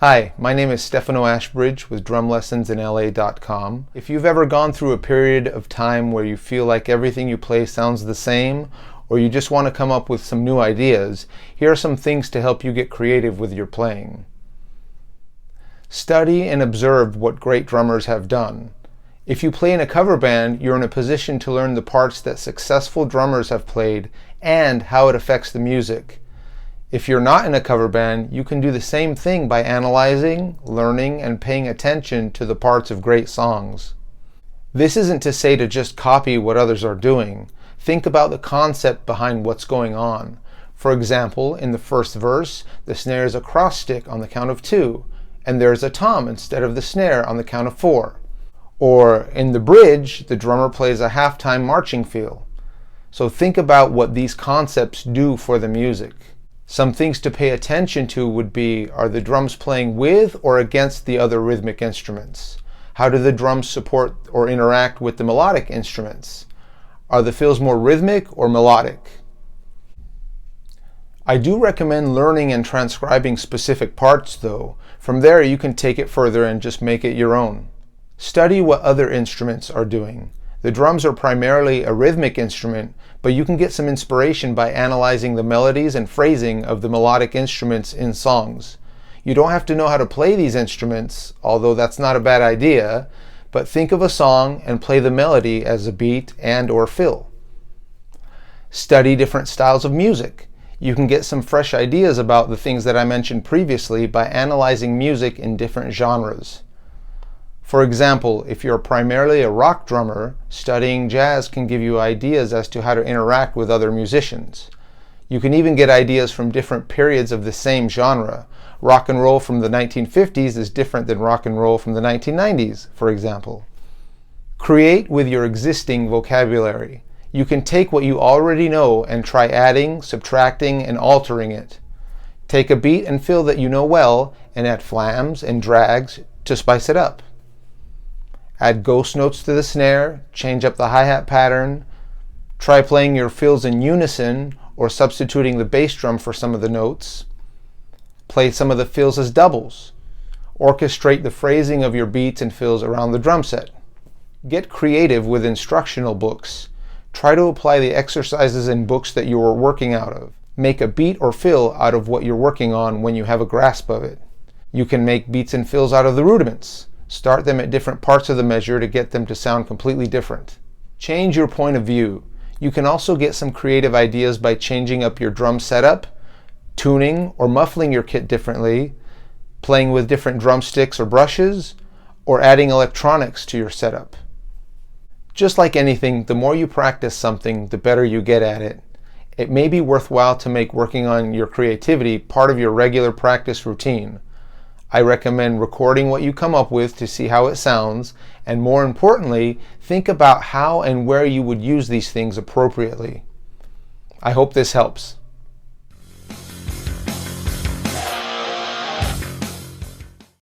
Hi, my name is Stefano Ashbridge with drumlessonsinla.com. If you've ever gone through a period of time where you feel like everything you play sounds the same, or you just want to come up with some new ideas, here are some things to help you get creative with your playing. Study and observe what great drummers have done. If you play in a cover band, you're in a position to learn the parts that successful drummers have played and how it affects the music. If you're not in a cover band, you can do the same thing by analyzing, learning, and paying attention to the parts of great songs. This isn't to say to just copy what others are doing. Think about the concept behind what's going on. For example, in the first verse, the snare is a cross stick on the count of 2, and there's a tom instead of the snare on the count of 4. Or in the bridge, the drummer plays a halftime marching feel. So think about what these concepts do for the music. Some things to pay attention to would be, are the drums playing with or against the other rhythmic instruments? How do the drums support or interact with the melodic instruments? Are the fills more rhythmic or melodic? I do recommend learning and transcribing specific parts though. From there you can take it further and just make it your own. Study what other instruments are doing. The drums are primarily a rhythmic instrument, but you can get some inspiration by analyzing the melodies and phrasing of the melodic instruments in songs. You don't have to know how to play these instruments, although that's not a bad idea, but think of a song and play the melody as a beat and/or fill. Study different styles of music. You can get some fresh ideas about the things that I mentioned previously by analyzing music in different genres. For example, if you're primarily a rock drummer, studying jazz can give you ideas as to how to interact with other musicians. You can even get ideas from different periods of the same genre. Rock and roll from the 1950s is different than rock and roll from the 1990s, for example. Create with your existing vocabulary. You can take what you already know and try adding, subtracting, and altering it. Take a beat and fill that you know well and add flams and drags to spice it up. Add ghost notes to the snare, change up the hi-hat pattern, try playing your fills in unison or substituting the bass drum for some of the notes. Play some of the fills as doubles. Orchestrate the phrasing of your beats and fills around the drum set. Get creative with instructional books. Try to apply the exercises in books that you are working out of. Make a beat or fill out of what you're working on when you have a grasp of it. You can make beats and fills out of the rudiments. Start them at different parts of the measure to get them to sound completely different. Change your point of view. You can also get some creative ideas by changing up your drum setup, tuning or muffling your kit differently, playing with different drumsticks or brushes, or adding electronics to your setup. Just like anything, the more you practice something, the better you get at it. It may be worthwhile to make working on your creativity part of your regular practice routine. I recommend recording what you come up with to see how it sounds, and more importantly, think about how and where you would use these things appropriately. I hope this helps.